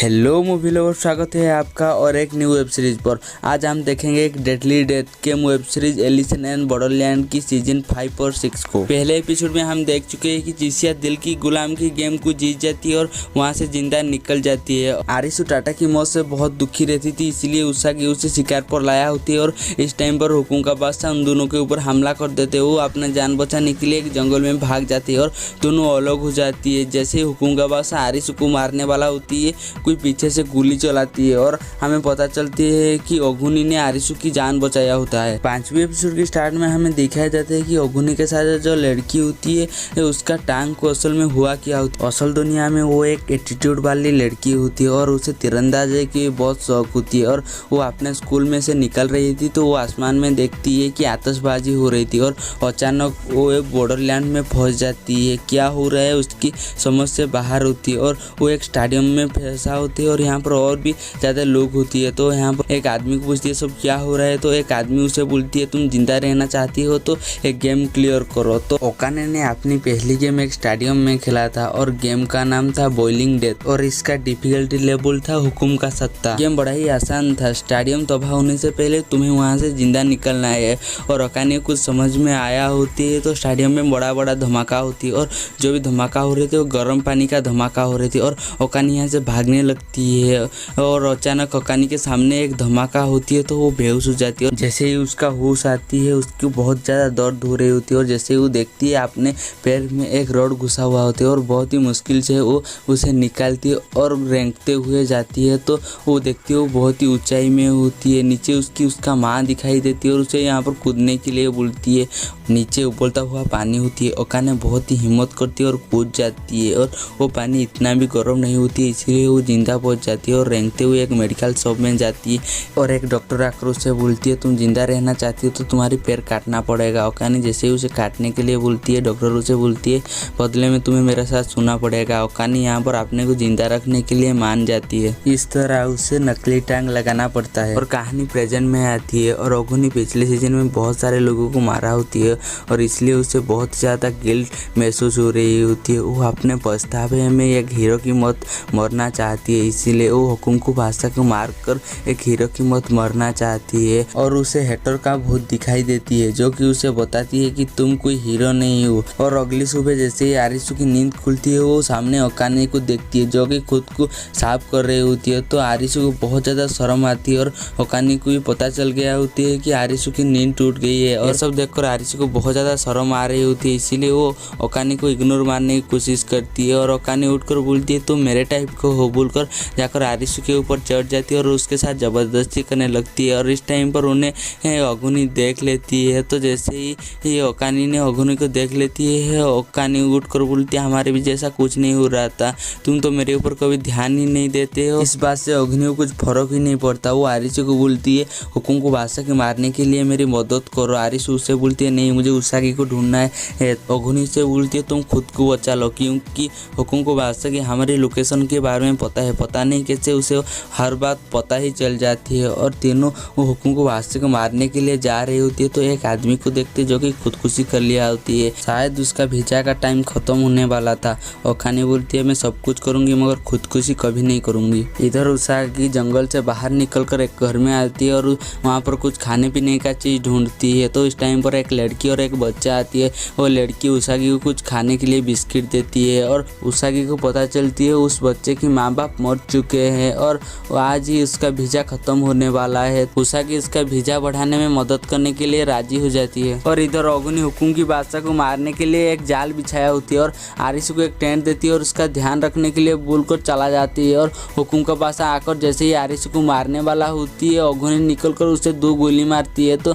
Hello movie lover, स्वागत है आपका और एक न्यू वेब सीरीज पर। आज हम देखेंगे एक deadly death game web series Alice in and Borderland की सीजन 5 और 6 को। पहले एपिसोड में हम देख चुके हैं कि जिसिया दिल की गुलाम की गेम को जीत जाती है और वहां से जिंदा निकल जाती है। आरिसु टाटा की मौत से बहुत दुखी रहती थी, इसलिए उसागी उसे शिकार पर लाया होती है और इस टाइम पर हुकुम का बादशाह उन दोनों के ऊपर हमला कर देते हैं। वो अपना जान बचाने के लिए एक जंगल में भाग जाती है और दोनों अलग हो जाती है। जैसे हुकुम का बादशाह आरिसु को मारने वाला होती है, कोई पीछे से गोली चलाती है और हमें पता चलती है कि ओगुनी ने आरिसु की जान बचाया होता है। 5वीं एपिसोड के स्टार्ट में हमें दिखाया जाता है कि ओगुनी के साथ जो लड़की होती है उसका टांग को असल में हुआ क्या होता है। असल दुनिया में वो एक एटीट्यूड वाली लड़की होती है और उसे तीरंदाजी की बहुत शौक होती है और वो अपने स्कूल में से निकल रही थी तो वो आसमान में देखती है कि आतिशबाजी हो रही थी और अचानक वो एक बॉर्डरलैंड में फंस जाती है। क्या हो रहा है उसकी समझ से बाहर होती है और वो एक स्टेडियम में फंसा होती है और यहाँ पर और भी ज़्यादा लोग होती है। तो यहाँ पर एक आदमी को पूछती है सब क्या हो रहा है, तो एक आदमी उसे बोलती है तुम जिंदा रहना चाहती हो तो एक गेम क्लियर करो। तो ओकाने ने अपनी पहली गेम एक स्टेडियम में खेला था और गेम का नाम था बॉइलिंग डेथ और इसका डिफिकल्टी लेवल था हुकुम का सत्ता। गेम बड़ा ही आसान था। स्टेडियम तबाह होने से पहले तुम्हें वहाँ से जिंदा निकलना है और ओकाने कुछ समझ में आया होती है तो स्टेडियम में बड़ा बड़ा धमाका होती है और जो भी धमाका हो रहे थे वो गर्म पानी का धमाका हो रही थी और ओकाने यहाँ से भागने लगती है और अचानक ओकानी के सामने एक धमाका होती है तो वो बेहोश हो जाती है और जैसे ही उसका होश आती है उसकी बहुत ज़्यादा दर्द हो रही होती है और जैसे ही वो देखती है अपने पैर में एक रॉड घुसा हुआ होता है और बहुत ही मुश्किल से वो उसे निकालती है और रेंगते हुए जाती है तो वो देखती है वो बहुत ही ऊंचाई में होती है। नीचे उसका माँ दिखाई देती है और उसे यहाँ पर कूदने के लिए बोलती है। नीचे उबलता हुआ पानी होती है। ओकाने बहुत ही हिम्मत करती है और कूद जाती है और वो पानी इतना भी गर्म नहीं होती है, इसलिए वो जिंदा पहुंच जाती है और रेंगते हुए एक मेडिकल शॉप में जाती है और एक डॉक्टर आकर उससे बोलती है तुम जिंदा रहना चाहती हो तो तुम्हारी पैर काटना पड़ेगा। ओकाने जैसे ही उसे काटने के लिए बोलती है डॉक्टर उसे बोलती है बदले में तुम्हें मेरे साथ सोना पड़ेगा। ओकाने यहाँ पर अपने को जिंदा रखने के लिए मान जाती है। इस तरह उसे नकली टांग लगाना पड़ता है और कहानी प्रेजेंट में आती है और ओगुनी पिछले सीजन में बहुत सारे लोगों को मारा होती है और इसलिए उसे बहुत ज़्यादा गिल्ट महसूस हो रही होती है। वो अपने पछतावे में एक हीरो की मौत मरना चाहती है, इसीलिए वो हुकुम को बादशाह को मारकर एक हीरो की मौत मरना चाहती है और उसे हेटर का भूत दिखाई देती है जो कि उसे बताती है कि तुम कोई हीरो नहीं हो। और अगली सुबह जैसे ही आरिसु की नींद खुलती है वो सामने ओकाने को देखती है जो कि खुद को साफ कर रही होती है। तो आरिसु को बहुत ज़्यादा शर्म आती है और ओकाने को भी पता चल गया होती है कि आरिसु की नींद टूट गई है और सब देखकर आरिसु को बहुत ज़्यादा शर्म आ रही होती है, इसीलिए वो ओकाने को इग्नोर मारने की कोशिश करती है और ओकाने उठकर बोलती है तुम मेरे टाइप को हो बोलकर जाकर आरिसु के ऊपर चढ़ जाती है और उसके साथ ज़बरदस्ती करने लगती है। और इस टाइम पर उन्हें ओगुनी देख लेती है तो जैसे ही ओकानी ने ओगुनी को देख लेती है ओकानी उठकर बोलती है हमारे भी जैसा कुछ नहीं हो रहा था, तुम तो मेरे ऊपर कभी ध्यान ही नहीं देते हो। इस बात से ओगुनी को कुछ फर्क ही नहीं पड़ता। वो आरिसु को बोलती है हुकुम को बादशाह के मारने के लिए मेरी मदद करो। आरिसु उससे बोलती है नहीं मुझे उसागी को ढूंढना है। ओगुनी से बोलती है तुम खुद को बचा लो क्योंकि हुकुम को बादशाह की हमारी लोकेशन के बारे में पता है। पता नहीं कैसे उसे हर बात पता ही चल जाती है और तीनों वो हुकुम को बादशाह को मारने के लिए जा रही होती है तो एक आदमी को देखते जो कि खुदकुशी कर लिया होती है। शायद उसका वीजा का टाइम खत्म होने वाला था। ओकाने बोलती है मैं सब कुछ करूंगी मगर खुदकुशी कभी नहीं करूंगी। इधर उसागी जंगल से बाहर निकलकर एक घर में आती है और वहाँ पर कुछ खाने पीने का चीज़ ढूंढती है। तो इस टाइम पर एक लड़की और एक बच्चा आती है। वो लड़की उसागी को कुछ खाने के लिए बिस्किट देती है और उसागी को पता चलती है उस बच्चे की माँ बाप मर चुके हैं और आज ही उसका वीजा खत्म होने वाला है। उसागी इसका वीजा बढ़ाने में मदद करने के लिए राजी हो जाती है। और इधर ओगुनी हुकुम की बादशाह को मारने के लिए एक जाल बिछाया होती है और आरिसु को एक टेंट देती है और उसका ध्यान रखने के लिए बोलकर चला जाती है। और हुकुम का बादशाह आकर जैसे ही आरिसु को मारने वाला होती है ओगुनी निकलकर उसे 2 गोली मारती है तो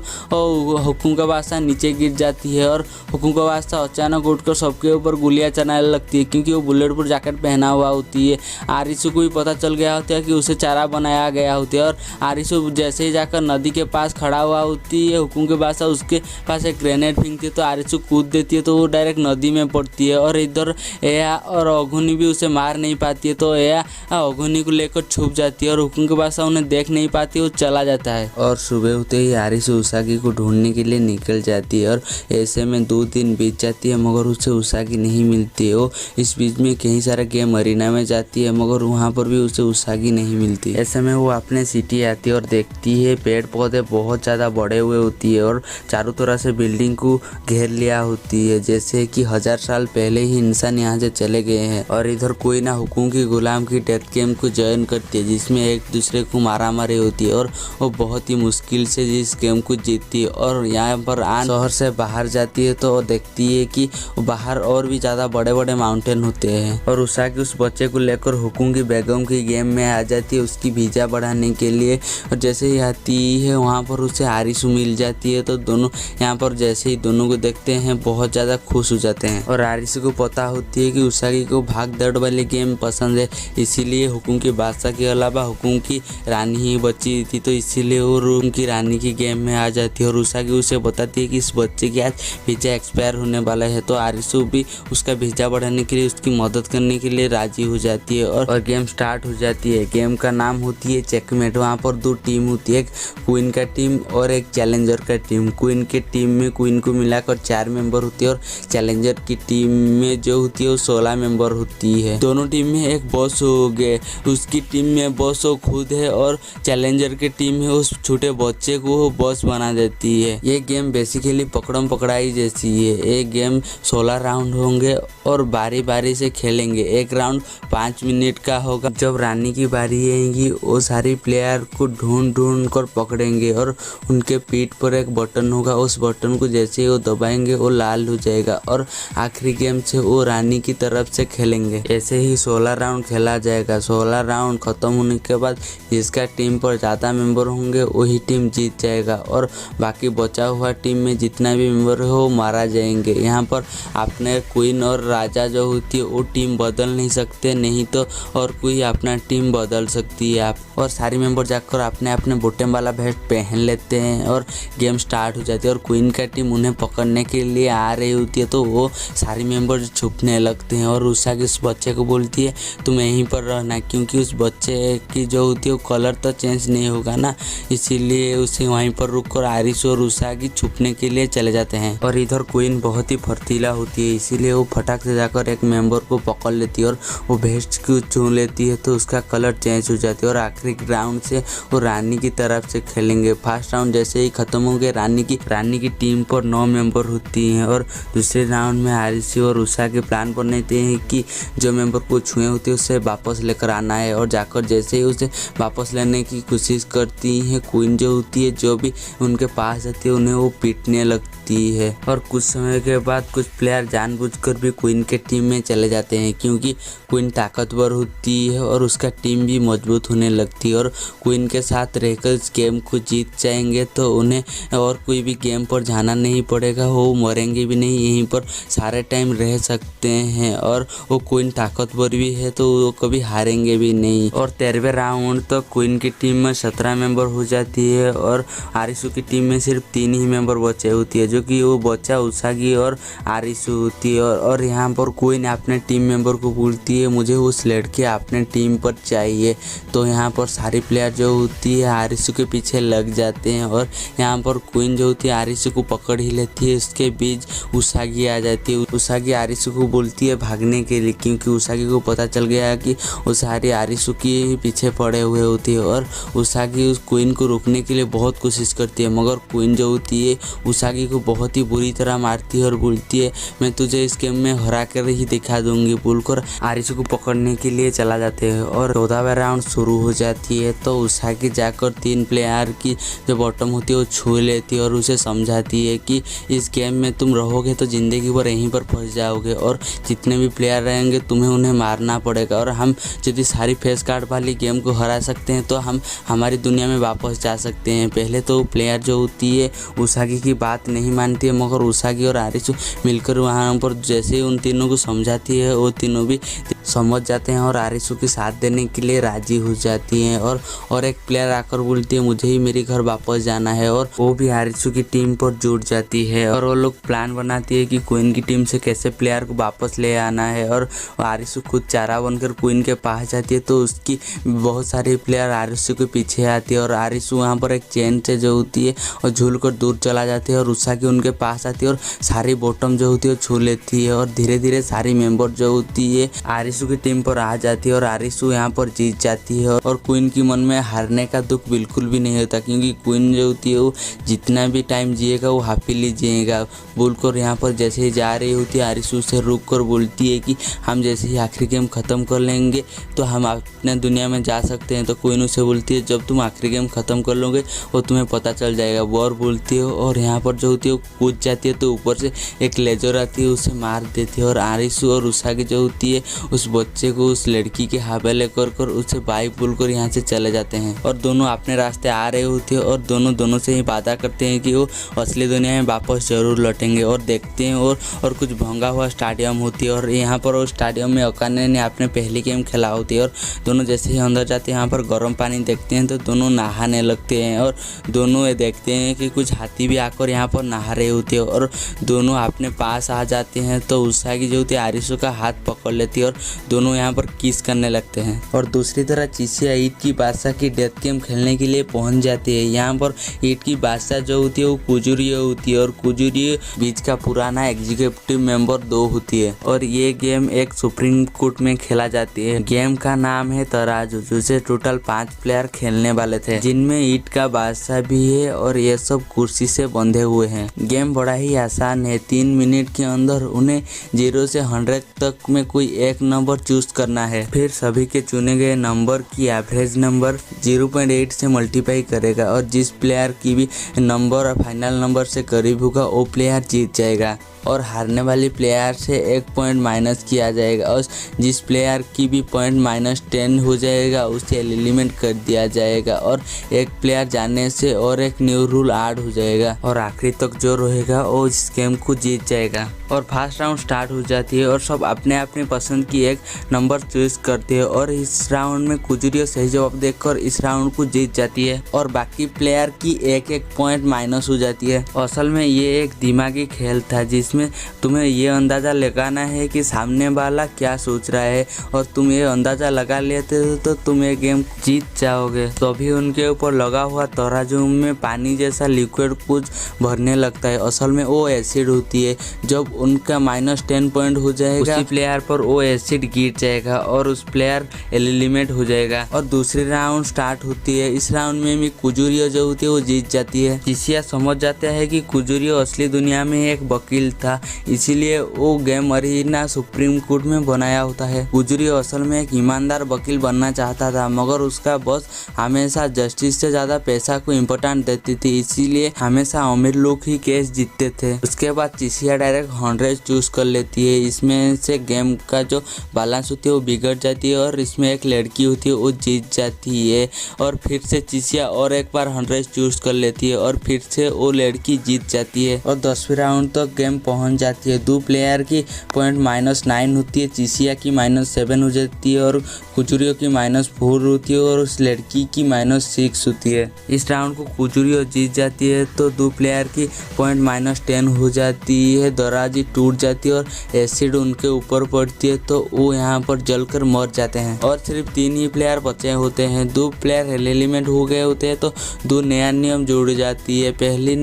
हुकुम का बादशाह नीचे गिर जाती है और हुकुम का बादशाह अचानक उठकर सबके ऊपर गोलियां चलाने लगती है क्योंकि वो बुलेट प्रूफ जैकेट पहना हुआ होती है। आरिसु को भी पता चल गया होता है कि उसे चारा बनाया गया होता है और आरिसु जैसे ही जाकर नदी के पास खड़ा हुआ होती है हुकुम के बादशाह उसके पास एक ग्रेनेड फेंकती है तो आरिसु कूद देती है तो वो डायरेक्ट नदी में पड़ती है और इधर एया और ओगुनी भी उसे मार नहीं पाती है तो एया ओगुनी को लेकर छुप जाती है और हुकुम के बादशाह उन्हें देख नहीं पाती, वो चला जाता है। और सुबह होते ही आरिसु उसागी को ढूंढने के लिए निकल जाती है और ऐसे में 2 दिन बीत जाती है मगर उसे उसागी नहीं मिलती है। वो इस बीच में कई सारा गेम अरीना में जाती है मगर वहाँ वहाँ पर भी उसे उसागी नहीं मिलती। ऐसे में वो अपने सिटी आती है और देखती है पेड़ पौधे बहुत ज़्यादा बड़े हुए होती है और चारों तरह से बिल्डिंग को घेर लिया होती है, जैसे कि 1000 साल पहले ही इंसान यहाँ से चले गए हैं। और इधर कोई ना हुकुम की गुलाम की डेथ गेम को ज्वाइन करती है, जिसमें एक दूसरे को मारा मारी होती है और वो बहुत ही मुश्किल से इस गेम को जीतती है। और यहाँ पर आन शहर से बाहर जाती है तो देखती है कि बाहर और भी ज़्यादा बड़े बड़े माउंटेन होते हैं। और उसागी उस बच्चे को लेकर हुकुम की बेगम की गेम में आ जाती है उसकी वीजा बढ़ाने के लिए। और जैसे ही आती है वहाँ पर उसे आरिसु मिल जाती है, तो दोनों यहाँ पर जैसे ही दोनों को देखते हैं बहुत ज़्यादा खुश हो जाते हैं। और आरिसु को पता होती है कि उसागी को भाग दौड़ वाली गेम पसंद है, इसीलिए हुकुम के बादशाह के अलावा हुकुम की रानी ही बची थी, तो इसीलिए वो हुकुम की रानी की गेम में आ जाती है। और उसागी उसे बताती है कि इस बच्चे की आज वीजा एक्सपायर होने वाला है, तो आरिसु भी उसका वीजा बढ़ाने के लिए उसकी मदद करने के लिए राजी हो जाती है। और गेम स्टार्ट हो जाती है। गेम का नाम होती है चेकमेट। वहाँ पर 2 टीम होती है, एक क्वीन का टीम और एक चैलेंजर का टीम। क्वीन के टीम में क्वीन को मिलाकर 4 मेंबर होती है और चैलेंजर की टीम में जो होती है वो 16 मेंबर होती है। दोनों टीम में एक बॉस हो गए, उसकी टीम में बॉस वो खुद है और चैलेंजर की टीम में उस छोटे बच्चे को बॉस बना देती है। ये गेम बेसिकली पकड़म पकड़ाई जैसी है। ये गेम 16 राउंड होंगे और बारी बारी से खेलेंगे। एक राउंड 5 मिनट का होगा। जब रानी की बारी आएगी वो सारी प्लेयर को ढूंढ कर पकड़ेंगे और उनके पीठ पर एक बटन होगा, उस बटन को जैसे ही वो दबाएंगे वो लाल हो जाएगा और आखिरी गेम से वो रानी की तरफ से खेलेंगे। ऐसे ही 16 राउंड खेला जाएगा। 16 राउंड खत्म होने के बाद जिसका टीम पर ज़्यादा मेंबर होंगे वही टीम जीत जाएगा और बाकी बचा हुआ टीम में जितना भी मेंबर हो वो मारा जाएंगे। यहाँ पर आपने क्वीन और राजा जो होती है वो टीम बदल नहीं सकते, नहीं तो और कोई अपना टीम बदल सकती है आप। और सारे मेंबर जाकर अपने अपने बॉटम वाला वेस्ट पहन लेते हैं और गेम स्टार्ट हो जाती है। और क्वीन का टीम उन्हें पकड़ने के लिए आ रही होती है, तो वो सारे मेंबर छुपने लगते हैं। और उसागी उस बच्चे को बोलती है तुम यहीं पर रहना, क्योंकि उस बच्चे की जो होती है वो कलर तो चेंज नहीं होगा ना, इसीलिए उसे वहीं पर रुक कर आरिसु और उसागी छुपने के लिए चले जाते हैं। और इधर क्वीन बहुत ही फर्तीला होती है, इसीलिए वो फटाक से जाकर एक मेंबर को पकड़ लेती है और वो वेस्ट को छू लेती है, तो उसका कलर चेंज हो जाती है। और आखिरी राउंड से वो रानी की तरफ से खेलेंगे। फर्स्ट राउंड जैसे ही खत्म हो गए रानी की टीम पर 9 मेंबर होती हैं और दूसरे राउंड में आरिसु और उसागी प्लान बनाते हैं कि जो मेंबर को छुए होते हैं उसे वापस लेकर आना है। और जाकर जैसे ही उसे वापस लेने की कोशिश करती हैं, क्वीन जो होती है जो भी उनके पास आती है उन्हें वो पीटने लगती है। और कुछ समय के बाद कुछ प्लेयर जानबूझकर भी क्वीन के टीम में चले जाते हैं, क्योंकि क्वीन ताकतवर होती है और उसका टीम भी मजबूत होने लगती है। और क्वीन के साथ रहकर इस गेम को जीत जाएंगे तो उन्हें और कोई भी गेम पर जाना नहीं पड़ेगा, वो मरेंगे भी नहीं, यहीं पर सारे टाइम रह सकते हैं। और वो क्वीन ताकतवर भी है तो वो कभी हारेंगे भी नहीं। और 13वें राउंड तक क्वीन की टीम में 17 मेंबर हो जाती है और आरिसु की टीम में सिर्फ 3 ही मेंबर बचे होती है, जो कि वो बच्चा उसागी और आरिसु होती है। और यहाँ पर क्वीन अपने टीम मेंबर को बोलती है मुझे उस लड़के अपने टीम पर चाहिए, तो यहाँ पर सारी प्लेयर जो होती है आरिसु के पीछे लग जाते हैं। और यहाँ पर क्वीन जो होती है आरिसु को पकड़ ही लेती है, उसके बीच उसागी आ जाती है। उसागी आरिसु को बोलती है भागने के लिए, क्योंकि उसागी को पता चल गया कि वो सारी आरिसु के पीछे पड़े हुए होती है। और उसागी उस क्वीन को रोकने के लिए बहुत कोशिश करती है, मगर क्वीन जो होती है उसागी को बहुत ही बुरी तरह मारती है और बोलती है मैं तुझे इस गेम में हरा कर ही दिखा दूंगी, बोलकर आरिसु को पकड़ने के लिए चला जाते हैं। और 14वां राउंड शुरू हो जाती है, तो उसागी जाकर 3 प्लेयर की जो बॉटम होती है वो छू लेती है और उसे समझाती है कि इस गेम में तुम रहोगे तो ज़िंदगी भर यहीं पर फंस जाओगे और जितने भी प्लेयर रहेंगे तुम्हें उन्हें मारना पड़ेगा। और हम यदि सारी फेस कार्ड वाली गेम को हरा सकते हैं तो हम हमारी दुनिया में वापस जा सकते हैं। पहले तो प्लेयर जो होती है उसागी की बात नहीं मानती है, मगर उसागी और आरिसु मिलकर वहाँ पर जैसे ही उन तीनों को समझाती है वो तीनों भी समझ जाते हैं और आरिसु के साथ देने के लिए राजी हो जाती हैं। और एक प्लेयर आकर बोलती है मुझे ही मेरे घर वापस जाना है, और वो भी आरिसु की टीम पर जुड़ जाती है। और वो लोग प्लान बनाती है कि क्वीन की टीम से कैसे प्लेयर को वापस ले आना है। और आरिसु खुद चारा बनकर क्वीन के पास जाती है, तो उसकी बहुत सारी प्लेयर आरिसु के पीछे आती है और आरिसु वहाँ पर एक चेन से जो होती है और झूल कर दूर चला जाती है और उसागी उनके पास आती है और सारी बॉटम जो होती है छू लेती है। और धीरे धीरे सारी मेंबर जो होती है आरिसु की टीम पर आ जाती जाती है और आरिसू यहाँ पर जीत जाती है और क्वीन की मन में हारने का दुख बिल्कुल भी नहीं होता, क्योंकि क्वीन जो होती है वो जितना भी टाइम जिएगा वो हैप्पीली जिएगा बोलकर यहाँ पर जैसे ही जा रही होती है आरिसू से रुक कर बोलती है कि हम जैसे ही आखिरी गेम ख़त्म कर लेंगे तो हम अपने दुनिया में जा सकते हैं। तो क्वीन उसे बोलती है जब तुम आखिरी गेम ख़त्म कर लोगे वो तुम्हें पता चल जाएगा। वॉर बोलती है और यहाँ पर जो होती है वो कूद जाती है तो ऊपर से एक लेजर आती है उसे मार देती है और आरिसू और उसागी जो होती है उस बच्चे को उस लड़की के हवाले कर उसे बाई बोलकर यहाँ से चले जाते हैं और दोनों अपने रास्ते आ रहे होते हैं और दोनों से ही वादा करते हैं कि वो असली दुनिया में वापस जरूर लौटेंगे और देखते हैं और कुछ भंगा हुआ स्टेडियम होती है और यहाँ पर वो स्टेडियम में अकाने ने अपने पहली गेम खेला होती है और दोनों जैसे ही अंदर जाते हैं यहाँ पर गर्म पानी देखते हैं तो दोनों नहाने लगते हैं और दोनों ये देखते हैं कि कुछ हाथी भी आकर यहाँ पर नहा रहे होते हैं और दोनों अपने पास आ जाते हैं तो उसागी जो होती है आरिसू का हाथ पकड़ लेती है और दोनों यहाँ पर किस करने लगते हैं। और दूसरी तरह चिचिया ईट की बादशाह की डेथ गेम खेलने के लिए पहुंच जाती है। यहाँ पर ईट की बादशाह जो होती है वो कुजुरियो होती है और कुजुरियो बीच का पुराना एग्जीक्यूटिव मेंबर 2 होती है और ये गेम एक सुप्रीम कोर्ट में खेला जाती है। गेम का नाम है तराजू, जिसे टोटल 5 प्लेयर खेलने वाले थे, जिनमें ईट का बादशाह भी है और ये सब कुर्सी से बंधे हुए हैं। गेम बड़ा ही आसान है। 3 मिनट के अंदर उन्हें 0 से 100 तक में कोई एक नंबर चूज करना है, फिर सभी के चुने गए नंबर की एवरेज नंबर 0.8 से मल्टीप्लाई करेगा और जिस प्लेयर की भी नंबर फाइनल नंबर से करीब होगा वो प्लेयर जीत जाएगा और हारने वाले प्लेयर से 1 पॉइंट माइनस किया जाएगा और जिस प्लेयर की भी पॉइंट -10 हो जाएगा उसे एलिमिनेट कर दिया जाएगा और एक प्लेयर जाने से और एक न्यू रूल ऐड हो जाएगा और आखिरी तक जो रहेगा वो इस गेम को जीत जाएगा। और फर्स्ट राउंड स्टार्ट हो जाती है और सब अपने अपने पसंद की एक नंबर चूज करते हैं और इस राउंड में कुजुरियो सही जवाब देकर इस राउंड को जीत जाती है और बाकी प्लेयर की एक पॉइंट माइनस हो जाती है। असल में ये एक दिमागी खेल था जिसमें तुम्हें ये अंदाज़ा लगाना है कि सामने वाला क्या सोच रहा है और तुम ये अंदाज़ा लगा लेते हो तो तुम ये गेम जीत जाओगे। तभी उनके ऊपर लगा हुआ तराजू में पानी जैसा लिक्विड कुछ भरने लगता है। असल में वो एसिड होती है। जब उनका -10 पॉइंट हो जाएगा उसी प्लेयर पर वो एसिड गिर जाएगा और उस प्लेयर एलिमिनेट हो जाएगा और दूसरी राउंड स्टार्ट होती है। इस राउंड में भी कुजुरियो जो होती है वो जीत जाती है। चिचिया समझ जाता है कि कुजुरियो असली दुनिया में एक वकील था, इसीलिए वो गेम अरीना सुप्रीम कोर्ट में बनाया होता है। कुजुरियो असल में एक ईमानदार वकील बनना चाहता था, मगर उसका बॉस हमेशा जस्टिस से ज्यादा पैसा को इम्पोर्टेंट देती थी, इसीलिए हमेशा अमीर लोग ही केस जीतते थे। उसके बाद चिचिया डायरेक्ट 100 चूज कर लेती है। इसमें से गेम का जो बैलेंस होती है वो बिगड़ जाती है और इसमें एक लड़की होती है वो जीत जाती है और फिर से चिचिया और एक बार 100 चूज कर लेती है और फिर से वो लड़की जीत जाती है और 10वीं राउंड तक गेम पहुंच जाती है। 2 प्लेयर की पॉइंट -9 होती है, चिचिया की -7 हो जाती है और कुजुरियो की -4 होती है और उस लड़की की -6 होती है। इस राउंड को कुजुरियो जीत जाती है तो 2 प्लेयर की पॉइंट -10 हो जाती है, दराजी टूट जाती है और एसिड उनके ऊपर पड़ती है तो वो यहाँ पर जलकर मर जाते हैं और सिर्फ 3 ही प्लेयर बचे होते हैं। 2 प्लेयर एलिमिनेट हो गए होते हैं तो 2 नया नियम जुड़ जाती है। पहली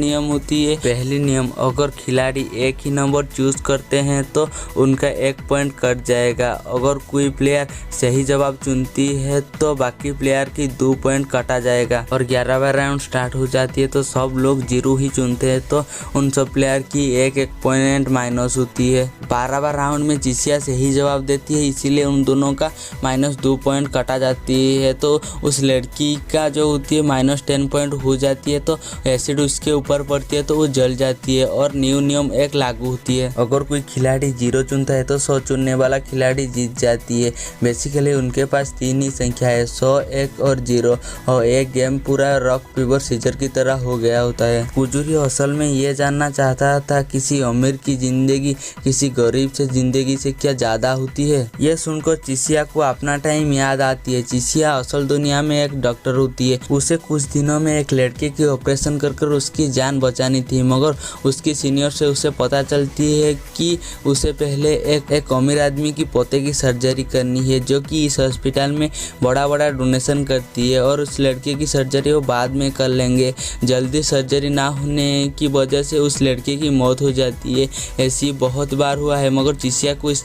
नियम अगर खिलाड़ी एक ही नंबर चूज करते हैं तो उनका 1 पॉइंट कट जाएगा। अगर कोई प्लेयर सही जवाब चुनती है तो बाकी प्लेयर की 2 पॉइंट कटा जाएगा और 11वां राउंड स्टार्ट हो जाती है तो सब लोग 0 ही चुनते हैं तो उन सब प्लेयर की 1 पॉइंट माइनस होती है। 12वां राउंड में चिचिया सही जवाब देती है, इसीलिए उन दोनों का -2 पॉइंट कटा जाती है तो उस लड़की का जो होती है -10 पॉइंट हो जाती है तो एसिड उसके ऊपर पड़ती है तो वो जल जाती है और न्यू नियम एक लागू होती है। अगर कोई खिलाड़ी 0 चुनता है तो 100 चुनने वाला खिलाड़ी जीत जाती है। बेसिकली उनके पास 3 ही संख्या है, 100, 1 और 0 और एक गेम पूरा रॉक पेपर सीजर की तरह हो गया होता है। कुजुरियो असल में ये जानना चाहता था किसी अमीर की जिंदगी किसी गरीब से जिंदगी से क्या ज्यादा होती है। ये सुनकर चिचिया को अपना टाइम याद आती है। चिचिया असल दुनिया में एक डॉक्टर होती है। उसे कुछ दिनों में एक लड़के की ऑपरेशन कर उसकी जान बचानी थी, मगर उसकी सीनियर से उसे पता चलती है कि उसे पहले एक अमीर आदमी की पोते की सर्जरी करनी है जो कि इस हॉस्पिटल में बड़ा डोनेशन करती है और उस लड़के की सर्जरी वो बाद में कर लेंगे। जल्दी सर्जरी ना होने की वजह से उस लड़के की मौत हो जाती है। ऐसी बहुत बार हुआ है, मगर चिसिया को इस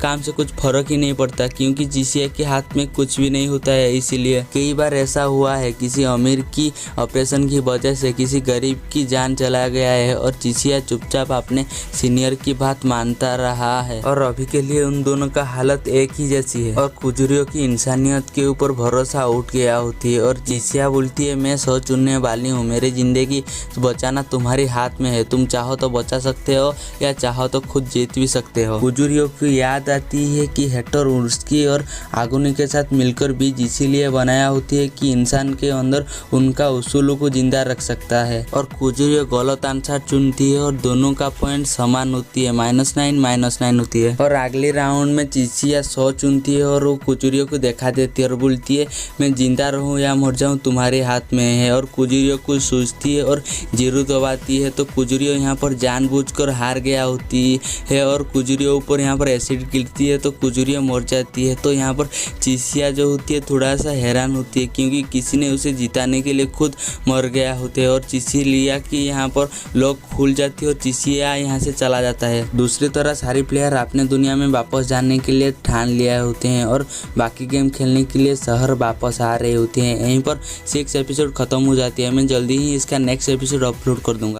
काम से कुछ फर्क ही नहीं पड़ता क्योंकि चिसिया के हाथ में कुछ भी नहीं होता है। इसीलिए कई बार ऐसा हुआ है किसी अमीर की ऑपरेशन की वजह से किसी गरीब की जान चला गया है और चिसिया चुपचाप अपने सीनियर की बात मानता रहा है और अभी के लिए उन दोनों का हालत एक ही जैसी है और कुजुरियो की इंसानियत के ऊपर भरोसा उठ गया होती है और चिसिया बोलती है मैं सौ चुनने वाली हूँ, मेरी जिंदगी बचाना तुम्हारे हाथ में है, तुम चाहो तो बचा सकते हो या चाहो तो खुद जीत भी सकते हो। कुजुरियो को याद आती है कि हेक्टर उसकी और आगुनी के साथ मिलकर बीज इसीलिए बनाया होती है कि इंसान के अंदर उनका उसूलों को जिंदा रख सकता है और कुजुरियो गलत आंसर चुनती है और दोनों का पॉइंट समान होती है, -9 होती है और अगले राउंड में चिसिया 100 चुनती है और वो कुजुरियो को दिखा देती है और बोलती है मैं जिंदा रहूं या मर जाऊं तुम्हारे हाथ में है और कुजुरियो को सोचती है और 0 दबाती है तो कुजुरियो यहाँ पर जानबूझकर हार गया होती है और कुजुरियो ऊपर यहाँ पर एसिड गिरती है तो कुजुरियो मर जाती है। तो यहाँ पर चिसिया जो होती है थोड़ा सा हैरान होती है क्योंकि किसी ने उसे जिताने के लिए खुद मर गया होता है और चिसिया की यहाँ पर लॉक खुल जाती है और चिसिया यहाँ से चला जाता है। दूसरी तरह सारे प्लेयर अपने दुनिया में वापस जाने के लिए ठान लिया होते हैं और बाकी गेम खेलने के लिए शहर वापस आ रहे होते हैं। यहीं पर 6 एपिसोड खत्म हो जाती है। मैं जल्दी ही इसका नेक्स्ट एपिसोड अपलोड कर दूंगा।